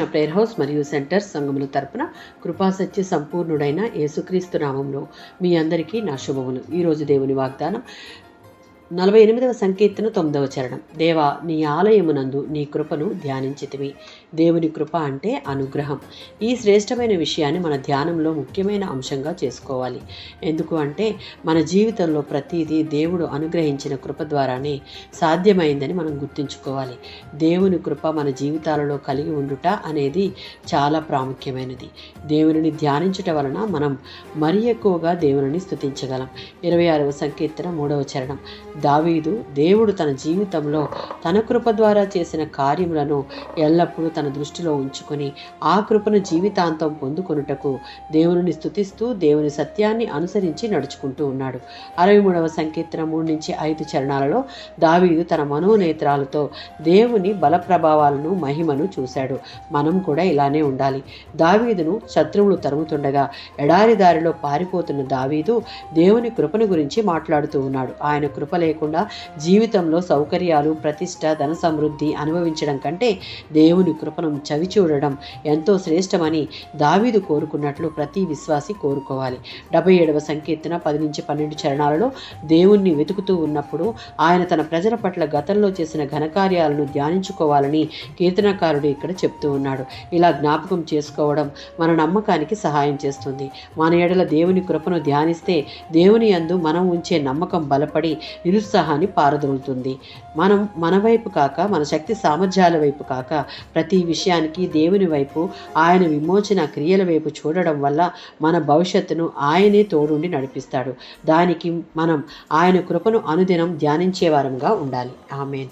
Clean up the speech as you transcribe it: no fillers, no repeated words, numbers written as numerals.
Prayer house మరియు centre సంఘముల తరపున కృపాసత్య సంపూర్ణుడైన యేసుక్రీస్తు నామంలో మీ అందరికీ నా శుభములు. ఈరోజు దేవుని వాగ్దానం 48వ సంకీర్తన 9వ చరణం. దేవా, నీ ఆలయమునందు నీ కృపను ధ్యానించితివి. దేవుని కృప అంటే అనుగ్రహం. ఈ శ్రేష్టమైన విషయాన్ని మన ధ్యానంలో ముఖ్యమైన అంశంగా చేసుకోవాలి. ఎందుకు అంటే మన జీవితంలో ప్రతిదీ దేవుడు అనుగ్రహించిన కృప ద్వారానే సాధ్యమైందని మనం గుర్తుంచుకోవాలి. దేవుని కృప మన జీవితాలలో కలిగి ఉండుట అనేది చాలా ప్రాముఖ్యమైనది. దేవుని ధ్యానించుట వలన మనం మరి ఎక్కువగా దేవుని స్తుతించగలం. 26వ సంకీర్తన 3వ చరణం. దావీదు దేవుడు తన జీవితంలో తన కృప ద్వారా చేసిన కార్యములను ఎల్లప్పుడూ తన దృష్టిలో ఉంచుకొని ఆ కృపను జీవితాంతం పొందుకొనుటకు దేవుని స్తుతిస్తూ దేవుని సత్యాన్ని అనుసరించి నడుచుకుంటూ ఉన్నాడు. 63వ సంకీర్తన 3-5 చరణాలలో దావీదు తన మనోనేత్రాలతో దేవుని బల ప్రభావాలను మహిమను చూశాడు. మనం కూడా ఇలానే ఉండాలి. దావీదును శత్రువులు తరుముతుండగా ఎడారి దారిలో పారిపోతున్న దావీదు దేవుని కృపను గురించి మాట్లాడుతూ ఉన్నాడు. ఆయన కృప లేకుండా జీవితంలో సౌకర్యాలు, ప్రతిష్ట, ధన సమృద్ధి అనుభవించడం కంటే దేవుని కృపను చవి చూడడం ఎంతో శ్రేష్టమని దావీదు కోరుకున్నట్లు ప్రతి విశ్వాసి కోరుకోవాలి. 77వ సంకీర్తన 10-12 చరణాలలో దేవుణ్ణి వెతుకుతూ ఉన్నప్పుడు ఆయన తన ప్రజల పట్ల గతంలో చేసిన ఘనకార్యాలను ధ్యానించుకోవాలని కీర్తనకారుడు ఇక్కడ చెప్తూ ఉన్నాడు. ఇలా జ్ఞాపకం చేసుకోవడం మన నమ్మకానికి సహాయం చేస్తుంది. మన ఎడల దేవుని కృపను ధ్యానిస్తే దేవుని యందు మనం ఉంచే నమ్మకం బలపడి నిరుత్సాహాన్ని పారదోలుతుంది. మనం మన వైపు కాక, మన శక్తి సామర్థ్యాల వైపు కాక ప్రతి విషయానికి దేవుని వైపు, ఆయన విమోచన క్రియల వైపు చూడడం వల్ల మన భవిష్యత్తును ఆయనే తోడుండి నడిపిస్తాడు. దానికి మనం ఆయన కృపను అనుదినం ధ్యానించే వారంగా ఉండాలి. ఆమేన్.